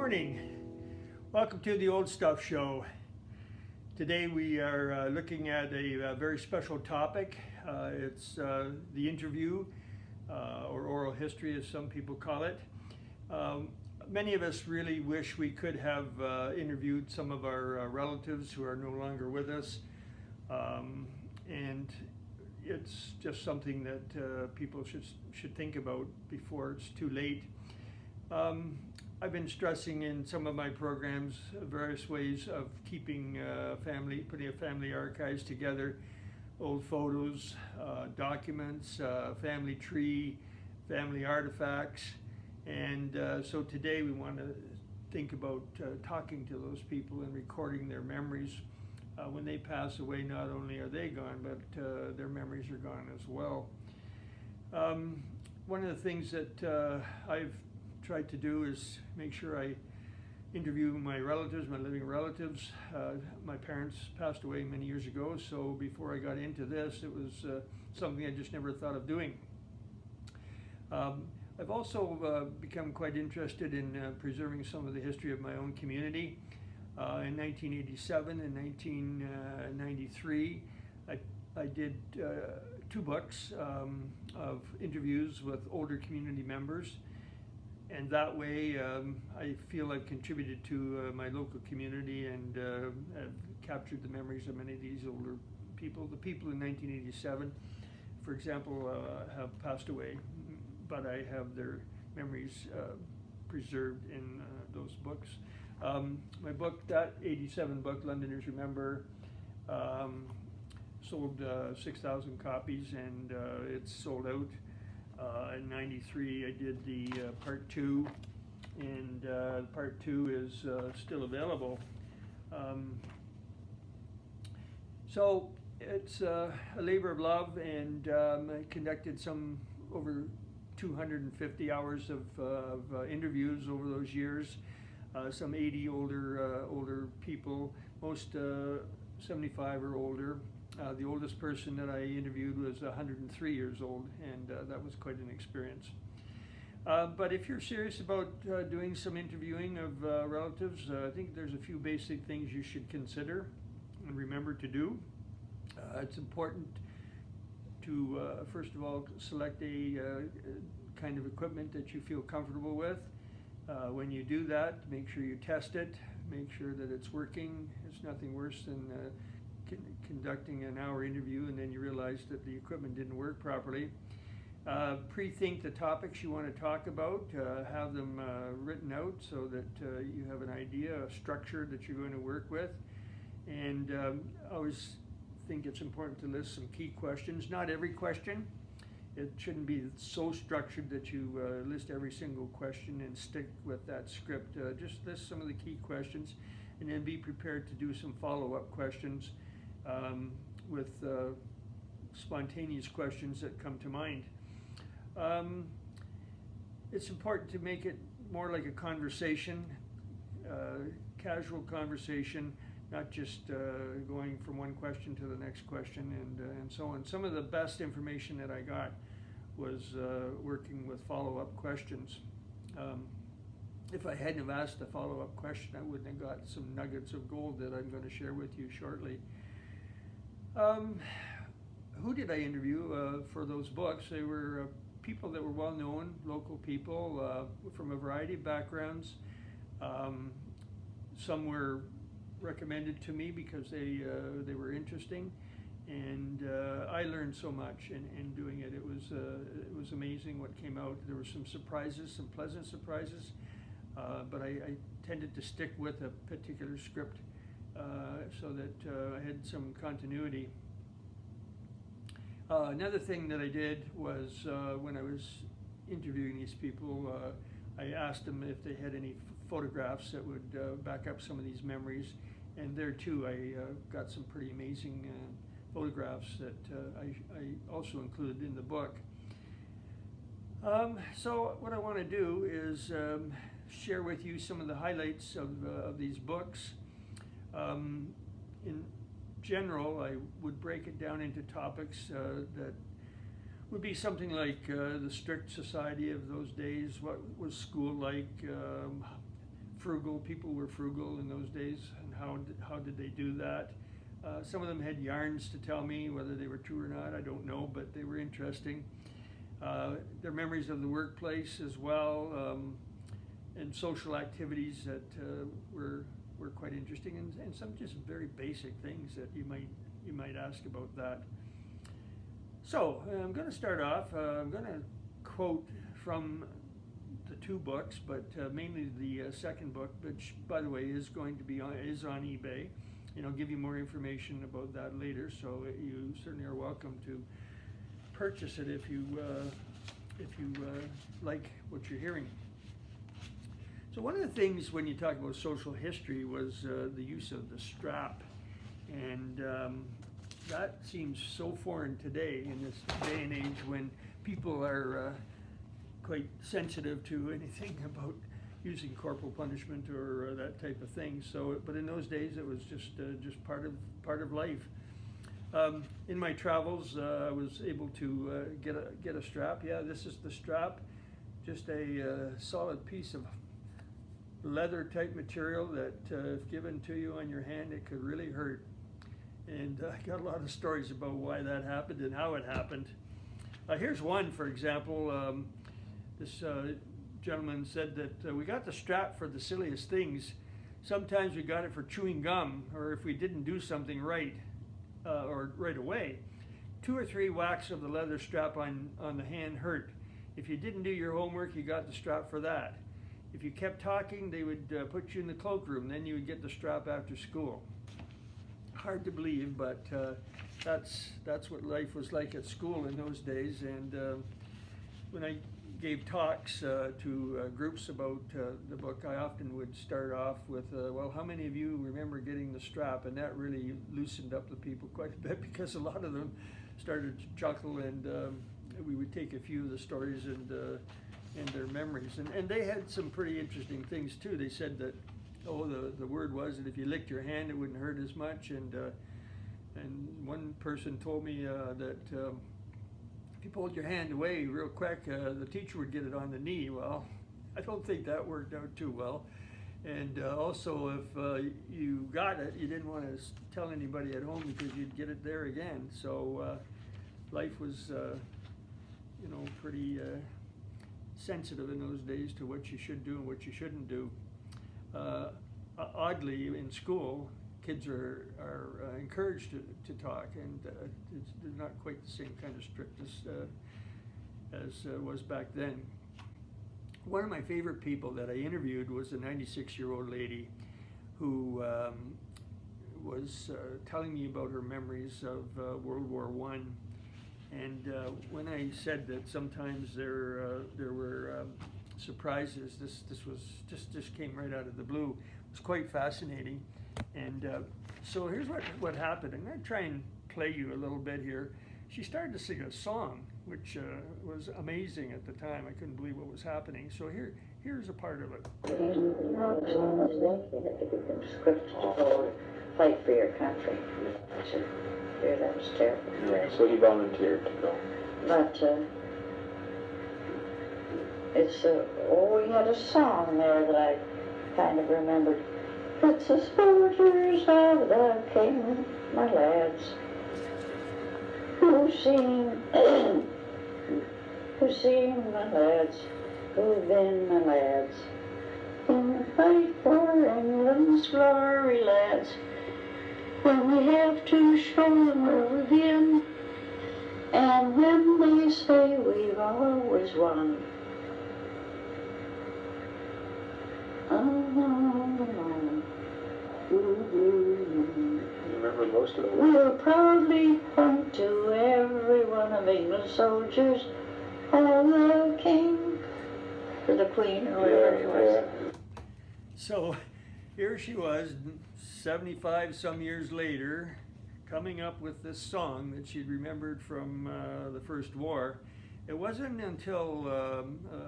morning. Welcome to the Old Stuff Show. Today we are looking at a very special topic. It's the interview, or oral history as some people call it. Many of us really wish we could have interviewed some of our relatives who are no longer with us. And it's just something that people should think about before it's too late. I've been stressing in some of my programs various ways of keeping putting family archives together, old photos, documents, family tree, family artifacts. And so today we want to think about talking to those people and recording their memories. When they pass away, not only are they gone, but their memories are gone as well. One of the things that I've tried to do is make sure I interview my relatives, my living relatives. My parents passed away many years ago, so before I got into this, it was something I just never thought of doing. I've also become quite interested in preserving some of the history of my own community. In 1987 and 1993, I did 2 books of interviews with older community members. And that way, I feel I've contributed to my local community and have captured the memories of many of these older people. The people in 1987, for example, have passed away, but I have their memories preserved in those books. My book, that 87 book, Londoners Remember, sold 6,000 copies, and it's sold out. In 93, I did the part 2, and part 2 is still available. So it's a labor of love, and I conducted over 250 hours of interviews over those years. Some 80 older people, most 75 or older. The oldest person that I interviewed was 103 years old, and that was quite an experience. But if you're serious about doing some interviewing of relatives, I think there's a few basic things you should consider and remember to do. It's important to, first of all, select a kind of equipment that you feel comfortable with. When you do that, make sure you test it, make sure that it's working. It's nothing worse than conducting an hour interview and then you realize that the equipment didn't work properly. Pre-think the topics you want to talk about, have them written out so that you have an idea, a structure that you're going to work with. And I always think it's important to list some key questions. Not every question. It shouldn't be so structured that you list every single question and stick with that script. Just list some of the key questions and then be prepared to do some follow-up questions with spontaneous questions that come to mind. It's important to make it more like a conversation, casual conversation, not just going from one question to the next question and so on. Some of the best information that I got was working with follow-up questions. If I hadn't have asked a follow-up question, I wouldn't have got some nuggets of gold that I'm going to share with you shortly. Who did I interview for those books? They were people that were well-known, local people from a variety of backgrounds. Some were recommended to me because they were interesting, and I learned so much in doing it. It was amazing what came out. There were some surprises, some pleasant surprises, but I tended to stick with a particular script so that I had some continuity. Another thing that I did was when I was interviewing these people, I asked them if they had any photographs that would back up some of these memories, and there too I got some pretty amazing photographs that I also included in the book. So what I want to do is share with you some of the highlights of these books. In general, I would break it down into topics that would be something like the strict society of those days, what was school like, frugal. People were frugal in those days, and how did they do that? Some of them had yarns to tell me, whether they were true or not, I don't know, but they were interesting. Their memories of the workplace as well, and social activities that were quite interesting, and some just very basic things that you might ask about that. So I'm going to start off. I'm going to quote from the two books, but mainly the second book, which, by the way, is going to be on eBay, and I'll give you more information about that later. So you certainly are welcome to purchase it if you like what you're hearing. So one of the things when you talk about social history was the use of the strap, and that seems so foreign today in this day and age when people are quite sensitive to anything about using corporal punishment or that type of thing. So, but in those days it was just part of life. In my travels, I was able to get a strap. Yeah, this is the strap, just a solid piece of leather type material that if given to you on your hand, it could really hurt. And I got a lot of stories about why that happened and how it happened. Here's one, for example. This gentleman said that we got the strap for the silliest things. Sometimes we got it for chewing gum, or if we didn't do something right, or right away. 2 or 3 whacks of the leather strap on the hand hurt. If you didn't do your homework, you got the strap for that. If you kept talking, they would put you in the cloakroom. Then you would get the strap after school. Hard to believe, but that's what life was like at school in those days. And when I gave talks to groups about the book, I often would start off with, well, how many of you remember getting the strap? And that really loosened up the people quite a bit, because a lot of them started to chuckle, and we would take a few of the stories and their memories. And they had some pretty interesting things too. They said that, the word was that if you licked your hand, it wouldn't hurt as much. And one person told me that if you pulled your hand away real quick, the teacher would get it on the knee. Well, I don't think that worked out too well. And also, if you got it, you didn't want to tell anybody at home, because you'd get it there again. So life was, pretty sensitive in those days to what you should do and what you shouldn't do. Oddly, in school, kids are encouraged to talk, and it's not quite the same kind of strictness as was back then. One of my favorite people that I interviewed was a 96-year-old lady who was telling me about her memories of World War I. And when I said that sometimes there were surprises, this was just came right out of the blue. It was quite fascinating. And so here's what happened. I'm going to try and play you a little bit here. She started to sing a song, which was amazing at the time. I couldn't believe what was happening. So here's a part of it. Fight for your country. I said, dear, that was terrible. Yeah, so he volunteered to go. But it's we had a song there that I kind of remembered. It's the soldiers of the king, my lads, who've seen my lads, who've been my lads, in the fight for England's glory, lads. When we have to show them where we've been, and when they say we've always won. You remember most of it? We'll proudly point to every one of England's soldiers, all the king, or the queen, or whatever it was. Yeah. So here she was, 75 some years later, coming up with this song that she'd remembered from the First War. It wasn't until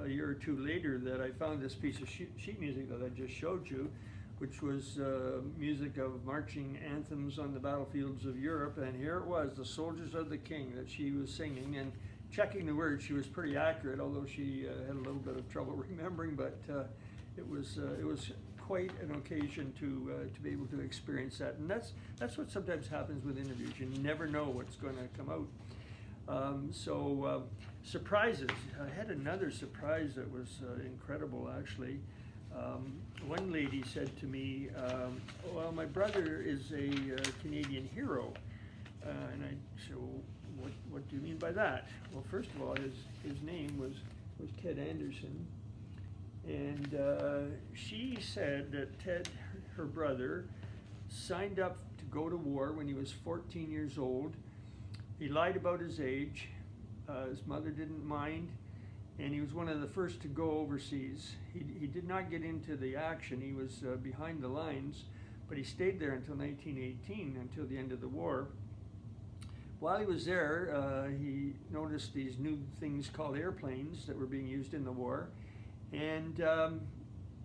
a year or two later that I found this piece of sheet music that I just showed you, which was music of marching anthems on the battlefields of Europe. And here it was, the Soldiers of the King, that she was singing. And checking the words, she was pretty accurate, although she had a little bit of trouble remembering. But it was quite an occasion to be able to experience that. And that's what sometimes happens with interviews. You never know what's going to come out. Surprises. I had another surprise that was incredible, actually. One lady said to me, well, my brother is a Canadian hero. And I said, well, what do you mean by that? Well, first of all, his name was Ted Anderson. And she said that Ted, her brother, signed up to go to war when he was 14 years old. He lied about his age. His mother didn't mind. And he was one of the first to go overseas. He did not get into the action. He was behind the lines, but he stayed there until 1918, until the end of the war. While he was there, he noticed these new things called airplanes that were being used in the war. And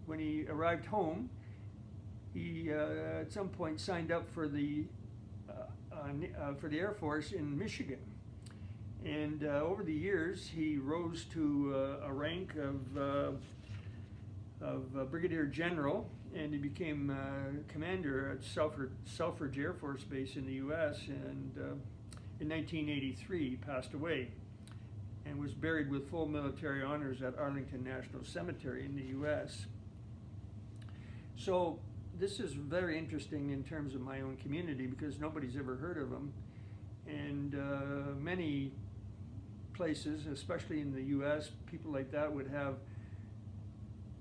when he arrived home, he at some point signed up for the Air Force in Michigan. And over the years, he rose to a rank of Brigadier General, and he became commander at Selfridge Air Force Base in the U.S. And in 1983, he passed away and was buried with full military honors at Arlington National Cemetery in the U.S. So this is very interesting in terms of my own community because nobody's ever heard of him. And many places, especially in the U.S., people like that would have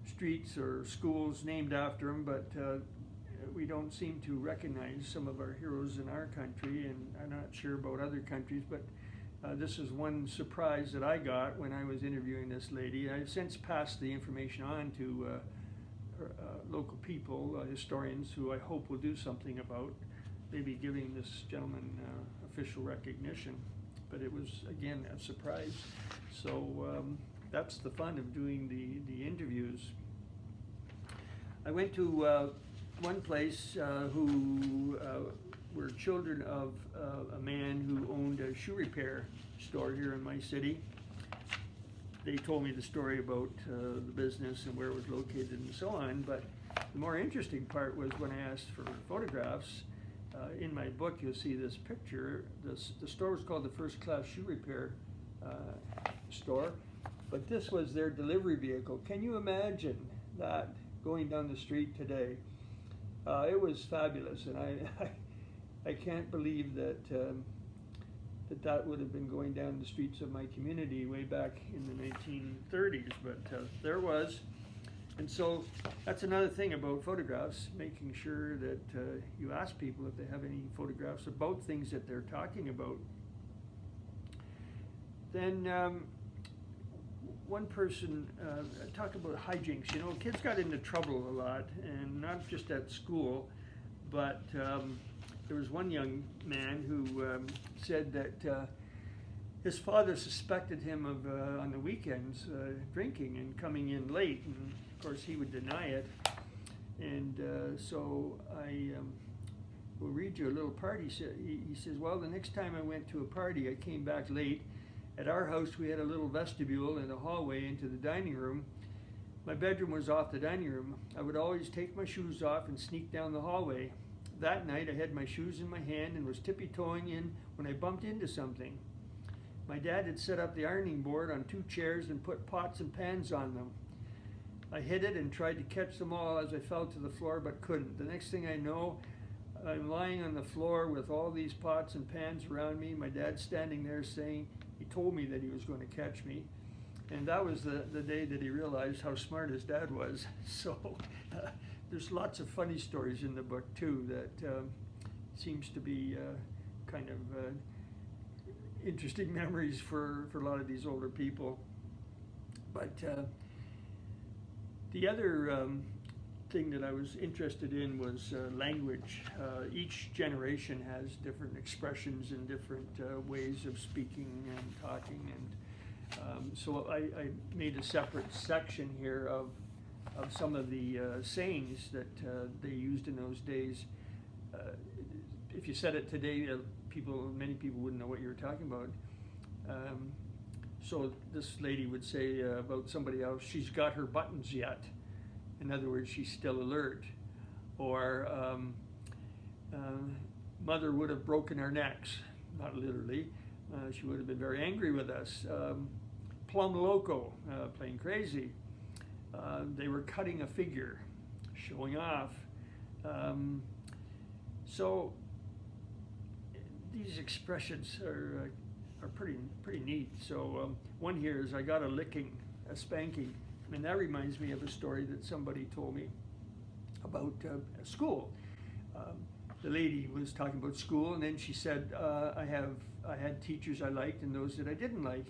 streets or schools named after him, but we don't seem to recognize some of our heroes in our country, and I'm not sure about other countries, but this is one surprise that I got when I was interviewing this lady. I've since passed the information on to local people, historians, who I hope will do something about maybe giving this gentleman official recognition. But it was, again, a surprise. So that's the fun of doing the interviews. I went to one place who were children of a man who owned a shoe repair store here in my city. They told me the story about the business and where it was located and so on, but the more interesting part was when I asked for photographs. In my book, you'll see this picture. The store was called the First Class Shoe Repair store, but this was their delivery vehicle. Can you imagine that going down the street today? It was fabulous, and I can't believe that that would have been going down the streets of my community way back in the 1930s, but there was. And so that's another thing about photographs, making sure that you ask people if they have any photographs about things that they're talking about. Then one person talked about hijinks. You know, kids got into trouble a lot, and not just at school, but there was one young man who said that his father suspected him of, on the weekends, drinking and coming in late, and of course he would deny it. And so I will read you a little part. He says, well, the next time I went to a party, I came back late. At our house, we had a little vestibule and a hallway into the dining room. My bedroom was off the dining room. I would always take my shoes off and sneak down the hallway. That night, I had my shoes in my hand and was tippy-toeing in when I bumped into something. My dad had set up the ironing board on 2 chairs and put pots and pans on them. I hid it and tried to catch them all as I fell to the floor, but couldn't. The next thing I know, I'm lying on the floor with all these pots and pans around me. My dad's standing there saying he told me that he was going to catch me. And that was the day that he realized how smart his dad was. So there's lots of funny stories in the book, too, that seems to be kind of interesting memories for a lot of these older people. But the other thing that I was interested in was language. Each generation has different expressions and different ways of speaking and talking, and so I made a separate section here of some of the sayings that they used in those days. If you said it today, many people wouldn't know what you were talking about. So this lady would say about somebody else, she's got her buttons yet. In other words, she's still alert. Or mother would have broken our necks, not literally. She would have been very angry with us. Plum loco, plain crazy. They were cutting a figure, showing off. So these expressions are pretty neat. So one here is, I got a licking, a spanking. And that reminds me of a story that somebody told me about school. The lady was talking about school, and then she said, I had teachers I liked and those that I didn't like.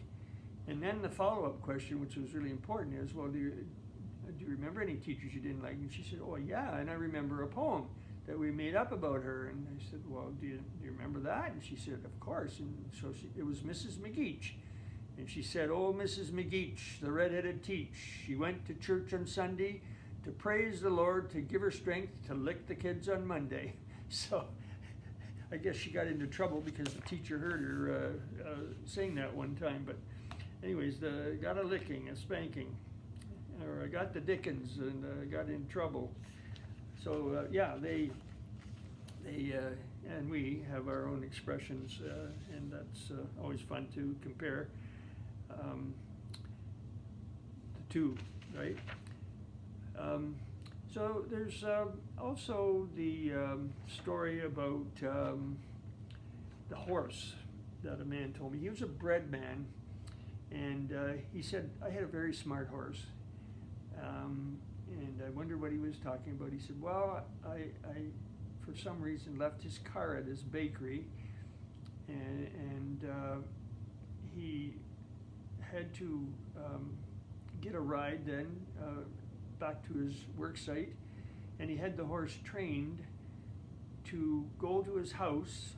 And then the follow-up question, which was really important, is, well, do you remember any teachers you didn't like? And she said, oh yeah, and I remember a poem that we made up about her. And I said, well, do you remember that? And she said, of course. And so it was Mrs. McGeach. And she said, oh, Mrs. McGeach, the red-headed teach, she went to church on Sunday to praise the Lord, to give her strength to lick the kids on Monday. So I guess she got into trouble because the teacher heard her saying that one time. But anyways, got a licking, a spanking, or I got the Dickens and got in trouble. So yeah, they and we have our own expressions, and that's always fun to compare the two, right? So there's also the story about the horse that a man told me. He was a bred man, and he said, I had a very smart horse. And I wondered what he was talking about. He said, well, I for some reason left his car at his bakery, and he had to get a ride then back to his work site, and he had the horse trained to go to his house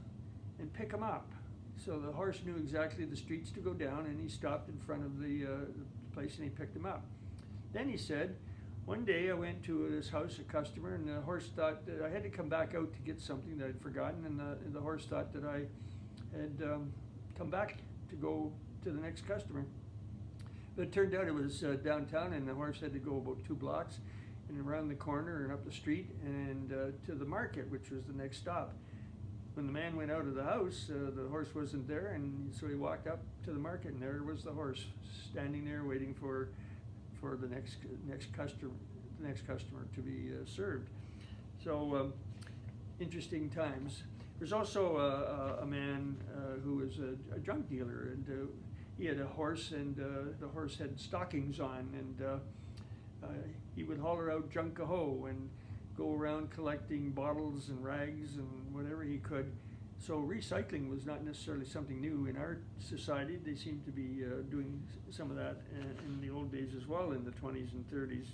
and pick him up. So the horse knew exactly the streets to go down, and he stopped in front of the place and he picked him up. Then he said, one day I went to his house, a customer, and the horse thought that I had to come back out to get something that I'd forgotten, and the horse thought that I had come back to go to the next customer. But it turned out it was downtown, and the horse had to go about 2 blocks and around the corner and up the street and to the market, which was the next stop. When the man went out of the house, the horse wasn't there, and so he walked up to the market, and there was the horse standing there waiting for the next customer to be served. So interesting times. There's also a man who was a junk dealer, and he had a horse, and the horse had stockings on, and he would holler out junk-a-ho and go around collecting bottles and rags and whatever he could. So recycling was not necessarily something new in our society. They seem to be doing some of that in the old days as well, in the 20s and 30s.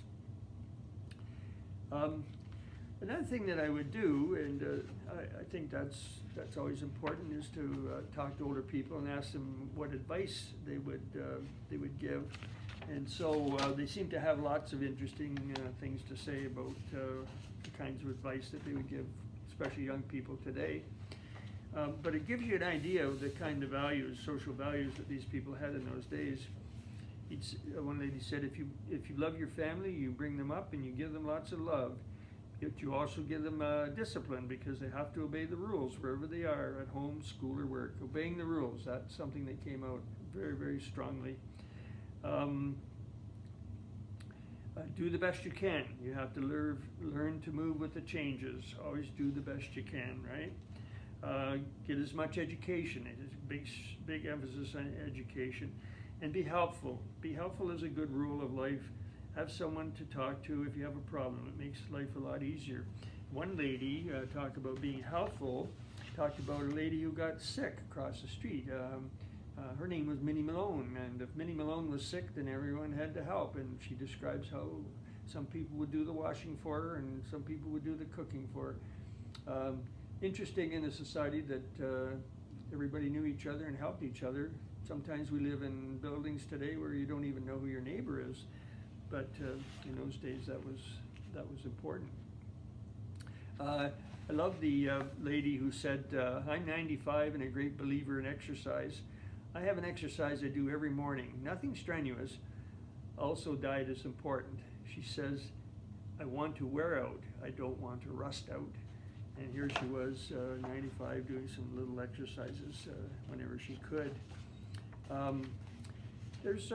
Another thing that I would do, and I think that's always important, is to talk to older people and ask them what advice they would give. And so they seem to have lots of interesting things to say about the kinds of advice that they would give, especially young people today. But it gives you an idea of the kind of values, social values, that these people had in those days. One lady said, if you love your family, you bring them up and you give them lots of love. But you also give them discipline, because they have to obey the rules wherever they are, at home, school, or work. Obeying the rules, that's something that came out very, very strongly. Do the best you can. You have to learn to move with the changes. Always do the best you can, right? Get as much education. It is a big emphasis on education. And be helpful. Be helpful is a good rule of life. Have someone to talk to if you have a problem. It makes life a lot easier. One lady talked about being helpful, talked about a lady who got sick across the street. Her name was Minnie Malone, and if Minnie Malone was sick, then everyone had to help. And she describes how some people would do the washing for her, and some people would do the cooking for her. Interesting in a society that everybody knew each other and helped each other. Sometimes we live in buildings today where you don't even know who your neighbor is, but in those days that was important. I love the lady who said, I'm 95 and a great believer in exercise. I have an exercise I do every morning, nothing strenuous. Also, diet is important. She says, I want to wear out, I don't want to rust out. And here she was, 95, doing some little exercises whenever she could. There's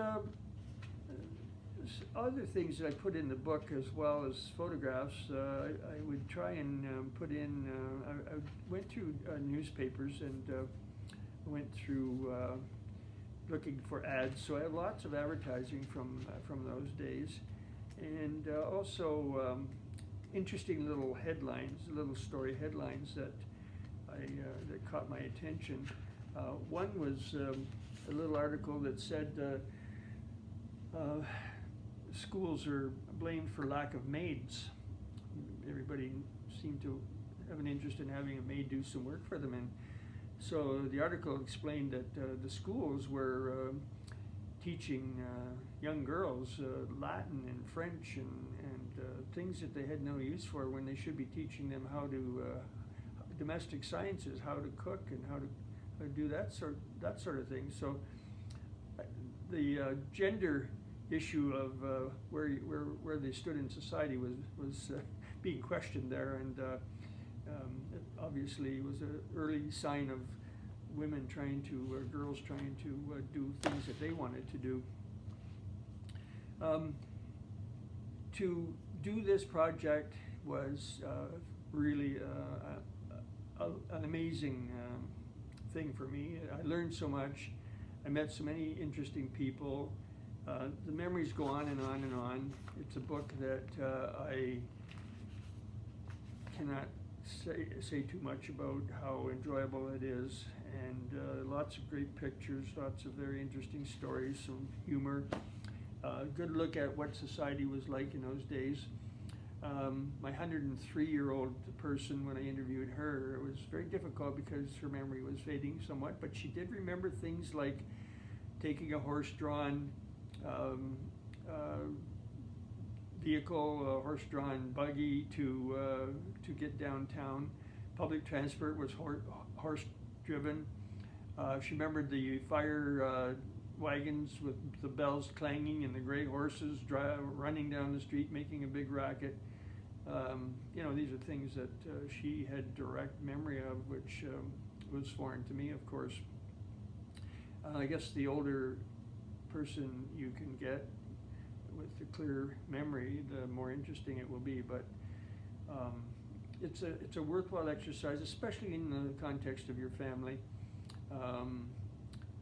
other things that I put in the book as well as photographs. I would try and put in, I went through newspapers and went through looking for ads. So I have lots of advertising from those days. And also interesting little headlines, little story headlines that that caught my attention. One was a little article that said schools are blamed for lack of maids. Everybody seemed to have an interest in having a maid do some work for them, and so the article explained that the schools were teaching young girls Latin and French and things that they had no use for, when they should be teaching them how to domestic sciences, how to cook and how to do that sort of thing. So the gender issue of where they stood in society was being questioned there, and it obviously was an early sign of women girls trying to do things that they wanted to do. To do this project was really an amazing thing for me. I learned so much. I met so many interesting people. The memories go on and on and on. It's a book that I cannot say too much about how enjoyable it is, and lots of great pictures, lots of very interesting stories, some humor, good look at what society was like in those days. My 103-year-old person, when I interviewed her, it was very difficult because her memory was fading somewhat, but she did remember things like taking a horse-drawn vehicle, a horse-drawn buggy to get downtown. Public transport was horse-driven. She remembered the fire wagons with the bells clanging and the gray horses running down the street making a big racket. These are things that she had direct memory of, which was foreign to me, of course. I guess the older person you can get with the clear memory, the more interesting it will be. But it's a worthwhile exercise, especially in the context of your family.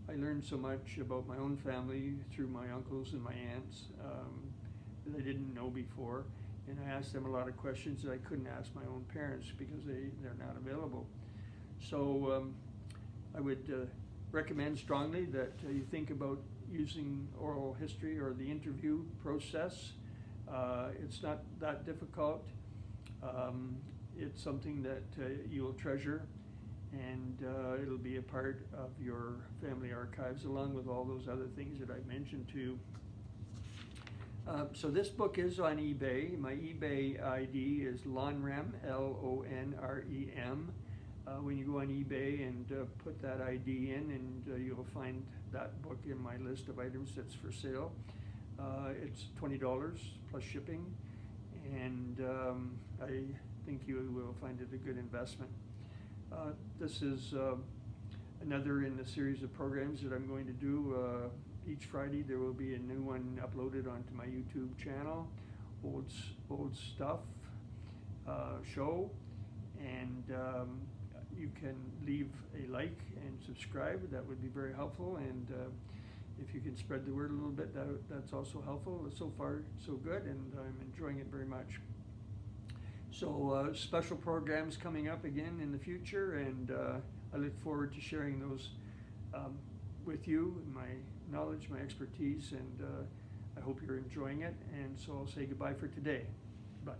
I learned so much about my own family through my uncles and my aunts that I didn't know before, and I asked them a lot of questions that I couldn't ask my own parents because they're not available. So I would recommend strongly that you think about using oral history or the interview process. It's not that difficult. It's something that you'll treasure, and it'll be a part of your family archives along with all those other things that I mentioned to you. So this book is on eBay. My eBay ID is Lonrem, L-O-N-R-E-M. When you go on eBay and put that ID in, and you'll find that book in my list of items that's for sale. It's $20 plus shipping, and I think you will find it a good investment. This is another in the series of programs that I'm going to do. Each Friday there will be a new one uploaded onto my YouTube channel, Old Stuff show, and you can leave a like and subscribe. That would be very helpful, and if you can spread the word a little bit, that's also helpful. So far so good, and I'm enjoying it very much. So special programs coming up again in the future, and I look forward to sharing those with you, my knowledge, my expertise, and I hope you're enjoying it. And so I'll say goodbye for today. Bye.